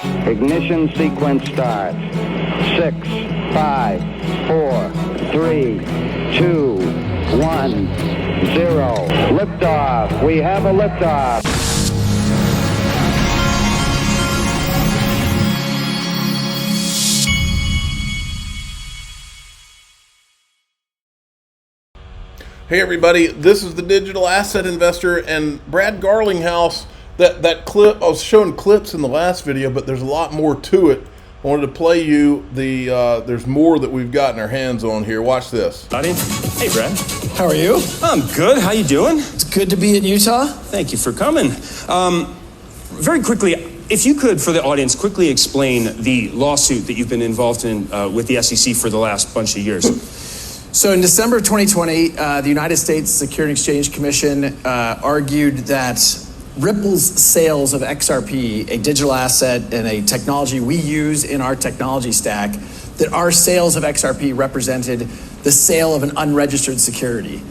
Ignition sequence starts. 6, 5, 4, 3, 2, 1, 0. Liftoff. We have a liftoff. Hey everybody, this is the Digital Asset Investor and Brad Garlinghouse. That clip, I was showing clips in the last video, but there's a lot more to it. I wanted to play you there's more that we've gotten our hands on here. Watch this. Buddy. Hey Brad. How are you? I'm good. How you doing? It's good to be in Utah. Thank you for coming. Very quickly, if you could, for the audience, quickly explain the lawsuit that you've been involved in with the SEC for the last bunch of years. So in December 2020, the United States Securities and Exchange Commission argued that Ripple's sales of XRP, a digital asset and a technology we use in our technology stack, that our sales of XRP represented the sale of an unregistered security.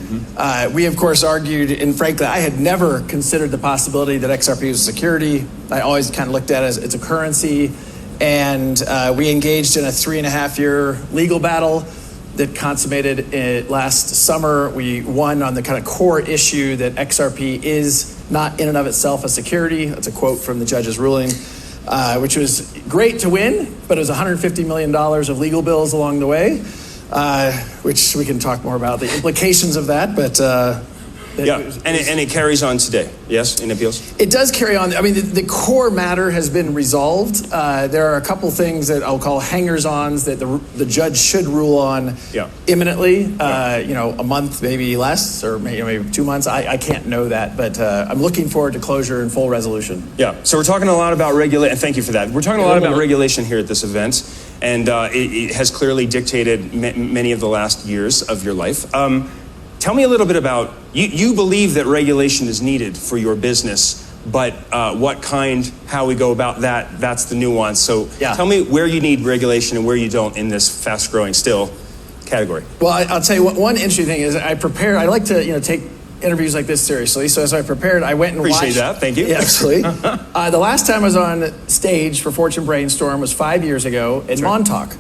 We, of course, argued, and frankly, I had never considered the possibility that XRP was a security. I always kind of looked at it as it's a currency. And we engaged in a 3.5-year legal battle that consummated last summer. We won on the kind of core issue that XRP is not in and of itself a security. That's a quote from the judge's ruling, which was great to win, but it was $150 million of legal bills along the way, which we can talk more about the implications of that, but and it carries on today, yes, in appeals? It does carry on. I mean, the core matter has been resolved. There are a couple things that I'll call hangers-ons that the judge should rule on imminently, a month, maybe less, or maybe 2 months. I can't know that, but I'm looking forward to closure and full resolution. Yeah, so we're talking a lot about regulation, and thank you for that. We're talking a lot about regulation here at this event, and it has clearly dictated many of the last years of your life. Tell me a little bit about, you believe that regulation is needed for your business, but what kind, how we go about that, that's the nuance. So tell me where you need regulation and where you don't in this fast-growing still category. Well, I'll tell you what, one interesting thing is I like to take interviews like this seriously. So as I prepared, I went and watched. Appreciate that, thank you. Yeah, absolutely. The last time I was on stage for Fortune Brainstorm was 5 years ago in Montauk.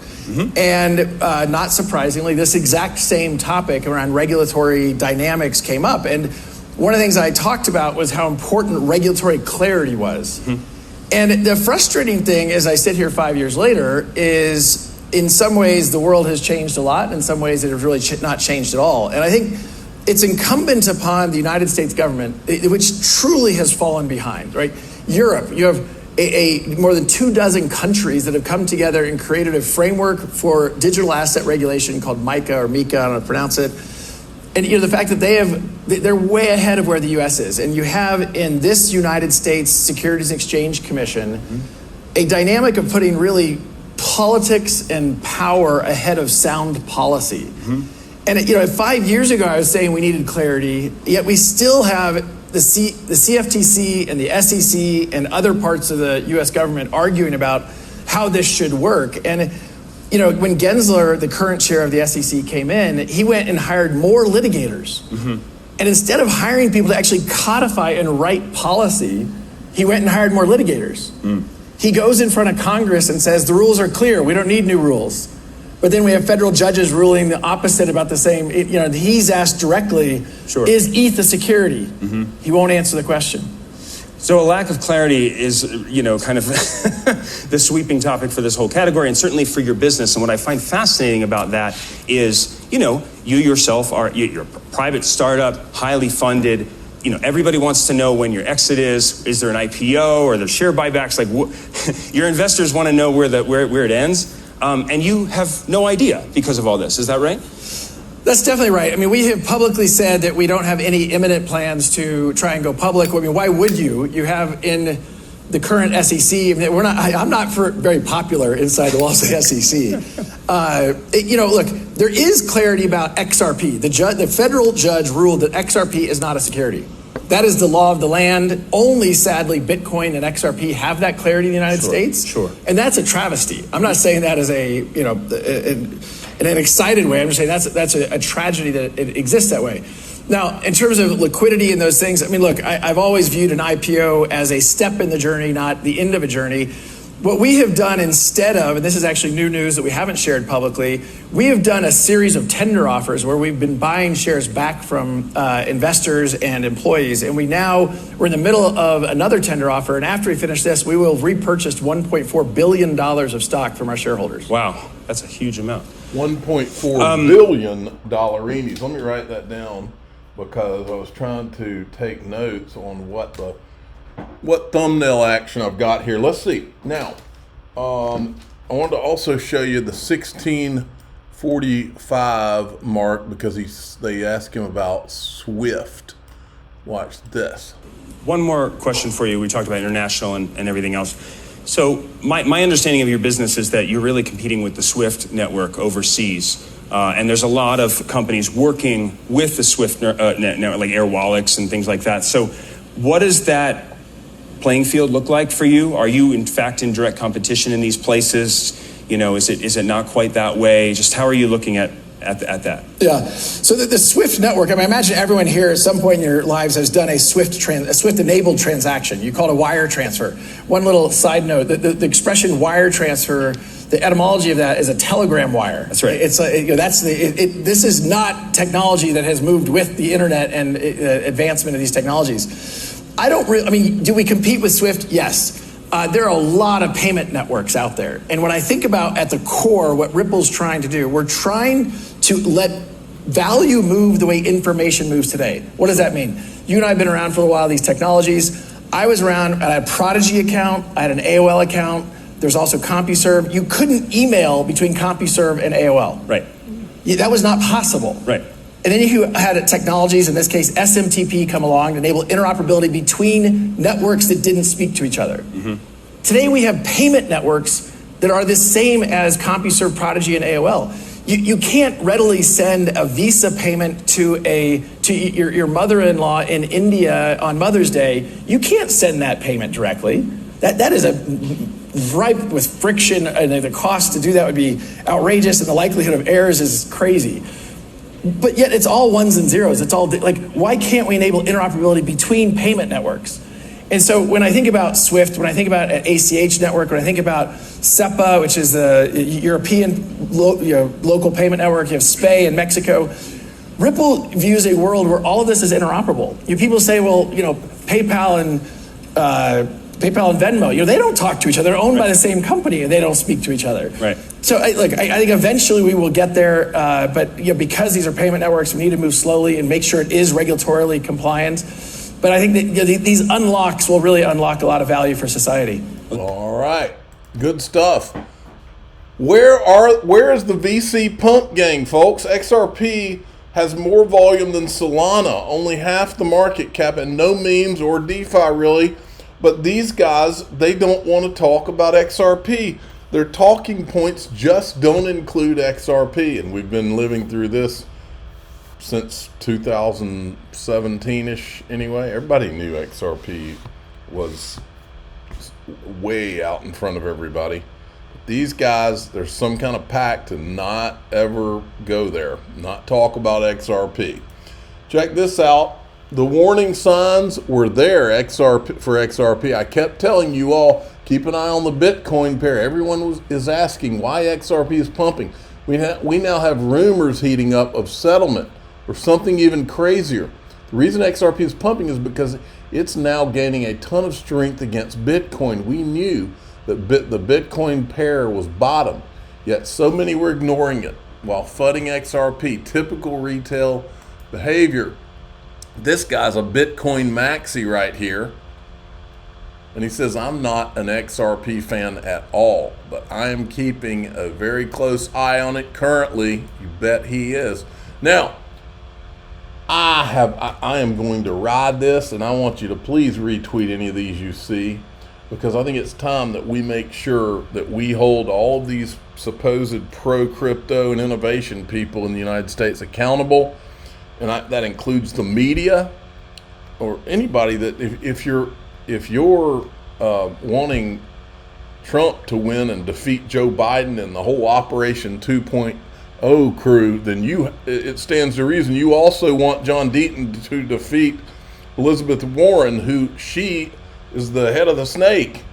And not surprisingly, this exact same topic around regulatory dynamics came up. And one of the things I talked about was how important regulatory clarity was. And the frustrating thing as I sit here 5 years later is in some ways the world has changed a lot. In some ways it has really not changed at all. And I think it's incumbent upon the United States government, which truly has fallen behind, right? Europe, you have more than 24 countries that have come together and created a framework for digital asset regulation called MiCA or MiCA, I don't know how to pronounce it. And the fact that they're way ahead of where the US is. And you have in this United States Securities and Exchange Commission a dynamic of putting really politics and power ahead of sound policy. And 5 years ago I was saying we needed clarity, yet we still have the CFTC and the SEC and other parts of the U.S. government arguing about how this should work. And when Gensler, the current chair of the SEC, came in, he went and hired more litigators. And instead of hiring people to actually codify and write policy, he went and hired more litigators. He goes in front of Congress and says, the rules are clear, we don't need new rules. But then we have federal judges ruling the opposite about the same. He's asked directly, is ETH a security? He won't answer the question. So a lack of clarity is, kind of the sweeping topic for this whole category, and certainly for your business. And what I find fascinating about that is, you yourself you're a private startup, highly funded. Everybody wants to know when your exit is there an IPO or the share buybacks? Like, your investors want to know where it ends. And you have no idea because of all this. Is that right? That's definitely right. I mean, we have publicly said that we don't have any imminent plans to try and go public. I mean, why would you? You have in the current SEC, I'm not very popular inside the Wall Street SEC. Look, there is clarity about XRP. The federal judge ruled that XRP is not a security. That is the law of the land. Only, sadly, Bitcoin and XRP have that clarity in the United States. And that's a travesty. I'm not saying that as in an excited way. I'm just saying that's a tragedy that it exists that way. Now, in terms of liquidity and those things, I mean, look, I've always viewed an IPO as a step in the journey, not the end of a journey. What we have done instead of, and this is actually new news that we haven't shared publicly, we have done a series of tender offers where we've been buying shares back from investors and employees. And we're in the middle of another tender offer. And after we finish this, we will have repurchased $1.4 billion of stock from our shareholders. Wow, that's a huge amount. $1.4 billion dollarinis. Let me write that down because I was trying to take notes on what thumbnail action I've got here. Let's see. Now, I wanted to also show you the 1645 mark because they asked him about Swift. Watch this. One more question for you. We talked about international and everything else. So my understanding of your business is that you're really competing with the Swift network overseas. And there's a lot of companies working with the Swift network, like Air Wallets and things like that. So what does that playing field look like for you? Are you in fact in direct competition in these places? Is it not quite that way? Just how are you looking at that? Yeah. So the Swift network, I imagine everyone here at some point in your lives has done a Swift-enabled transaction. You call it a wire transfer. One little side note, the expression wire transfer, the etymology of that is a telegram wire. That's right. This is not technology that has moved with the internet and advancement of these technologies. Do we compete with Swift? Yes. There are a lot of payment networks out there. And when I think about at the core what Ripple's trying to do, we're trying to let value move the way information moves today. What does that mean? You and I have been around for a while, these technologies. I was around, I had a Prodigy account, I had an AOL account. There's also CompuServe. You couldn't email between CompuServe and AOL. Right. That was not possible. Right. And then you had technologies, in this case SMTP, come along to enable interoperability between networks that didn't speak to each other. Mm-hmm. Today we have payment networks that are the same as CompuServe, Prodigy, and AOL. You can't readily send a Visa payment to your mother-in-law in India on Mother's Day. You can't send that payment directly. That is ripe with friction, and the cost to do that would be outrageous, and the likelihood of errors is crazy. But yet it's all ones and zeros. It's all why can't we enable interoperability between payment networks? And so when I think about Swift, when I think about an ACH network, when I think about SEPA, which is the European local payment network, you have SPAY in Mexico, Ripple views a world where all of this is interoperable. People say, well, PayPal and Venmo, they don't talk to each other. They're owned by the same company, and they don't speak to each other. Right. So I think eventually we will get there, but because these are payment networks, we need to move slowly and make sure it is regulatorily compliant. But I think that these unlocks will really unlock a lot of value for society. All right, good stuff. Where is the VC pump gang, folks? XRP has more volume than Solana, only half the market cap, and no memes or DeFi really. But these guys, they don't want to talk about XRP. Their talking points just don't include XRP, and we've been living through this since 2017-ish anyway. Everybody knew XRP was way out in front of everybody. These guys, there's some kind of pact to not ever go there, not talk about XRP. Check this out. The warning signs were there for XRP. I kept telling you all, keep an eye on the Bitcoin pair. Everyone is asking why XRP is pumping. We now have rumors heating up of settlement or something even crazier. The reason XRP is pumping is because it's now gaining a ton of strength against Bitcoin. We knew that the Bitcoin pair was bottom, yet so many were ignoring it while fudding XRP. Typical retail behavior. This guy's a Bitcoin maxi right here. And he says, I'm not an XRP fan at all, but I am keeping a very close eye on it currently. You bet he is. Now, I am going to ride this, and I want you to please retweet any of these you see, because I think it's time that we make sure that we hold all of these supposed pro-crypto and innovation people in the United States accountable. And that includes the media or anybody that if you're wanting Trump to win and defeat Joe Biden and the whole Operation 2.0 crew, then it stands to reason you also want John Deaton to defeat Elizabeth Warren, who she is the head of the snake.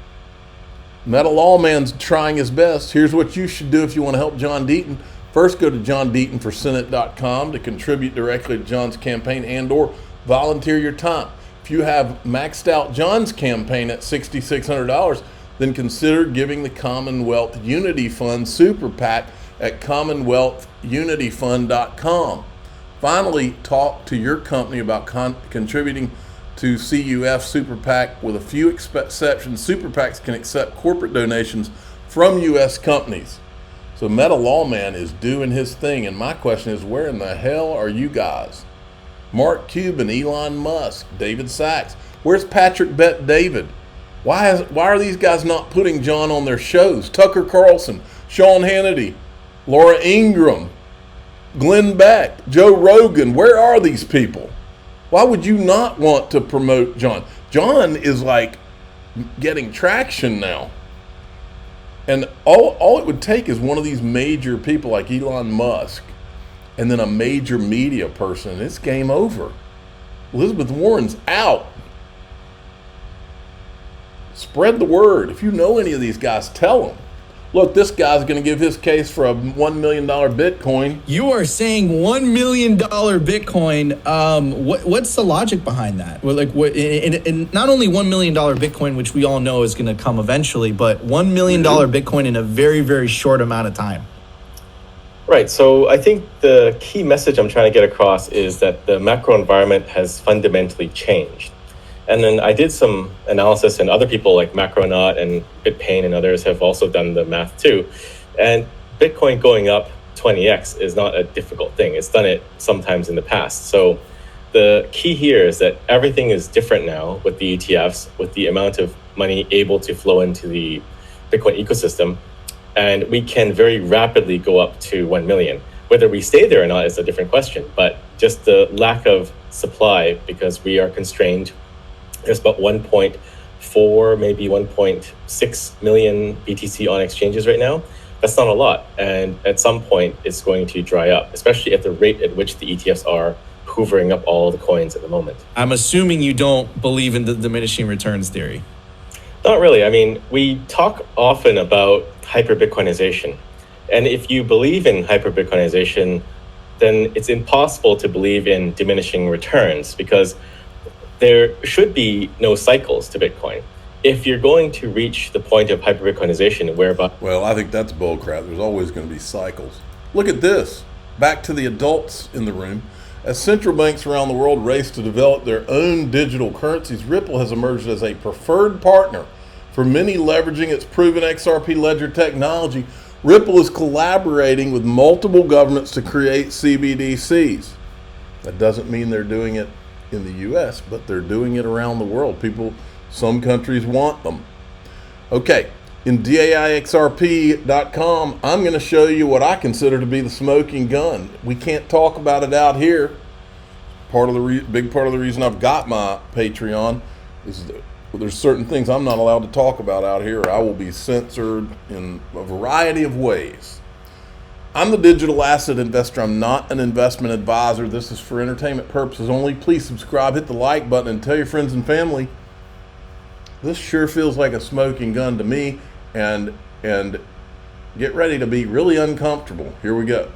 Metal Lawman's trying his best. Here's what you should do if you want to help John Deaton. First, go to johndeatonforsenate.com to contribute directly to John's campaign and or volunteer your time. If you have maxed out John's campaign at $6,600, then consider giving the Commonwealth Unity Fund Super PAC at commonwealthunityfund.com. Finally, talk to your company about contributing to CUF Super PAC. With a few exceptions, Super PACs can accept corporate donations from U.S. companies. So Metal Lawman is doing his thing, and my question is, where in the hell are you guys? Mark Cuban, Elon Musk, David Sachs. Where's Patrick Bet David? Why are these guys not putting John on their shows? Tucker Carlson, Sean Hannity, Laura Ingraham, Glenn Beck, Joe Rogan. Where are these people? Why would you not want to promote John? John is like getting traction now. And all it would take is one of these major people like Elon Musk and then a major media person. It's game over. Elizabeth Warren's out. Spread the word. If you know any of these guys, tell them. Look, this guy's going to give his case for a $1 million Bitcoin. You are saying $1 million Bitcoin. What's the logic behind that? Well, and not only $1 million Bitcoin, which we all know is going to come eventually, but $1 million Bitcoin in a very, very short amount of time. Right. So I think the key message I'm trying to get across is that the macro environment has fundamentally changed. And then I did some analysis, and other people like Macronaut and BitPain and others have also done the math too. And Bitcoin going up 20x is not a difficult thing. It's done it sometimes in the past. So the key here is that everything is different now with the ETFs, with the amount of money able to flow into the Bitcoin ecosystem. And we can very rapidly go up to 1 million. Whether we stay there or not is a different question, but just the lack of supply, because we are constrained. There's about 1.4, maybe 1.6 million BTC on exchanges right now. That's not a lot. And at some point, it's going to dry up, especially at the rate at which the ETFs are hoovering up all the coins at the moment. I'm assuming you don't believe in the diminishing returns theory. Not really. I mean, we talk often about hyper-Bitcoinization. And if you believe in hyper-Bitcoinization, then it's impossible to believe in diminishing returns, because there should be no cycles to Bitcoin. If you're going to reach the point of hyper-Bitcoinization whereby... Well, I think that's bullcrap. There's always going to be cycles. Look at this. Back to the adults in the room. As central banks around the world race to develop their own digital currencies, Ripple has emerged as a preferred partner for many leveraging its proven XRP ledger technology. Ripple is collaborating with multiple governments to create CBDCs. That doesn't mean they're doing it in the US, but they're doing it around the world. Some countries want them. Okay, in DAIXRP.com, I'm going to show you what I consider to be the smoking gun. We can't talk about it out here. Big part of the reason I've got my Patreon is that there's certain things I'm not allowed to talk about out here, or I will be censored in a variety of ways. I'm the digital asset investor. I'm not an investment advisor. This is for entertainment purposes only. Please subscribe, hit the like button, and tell your friends and family. This sure feels like a smoking gun to me, and get ready to be really uncomfortable. Here we go.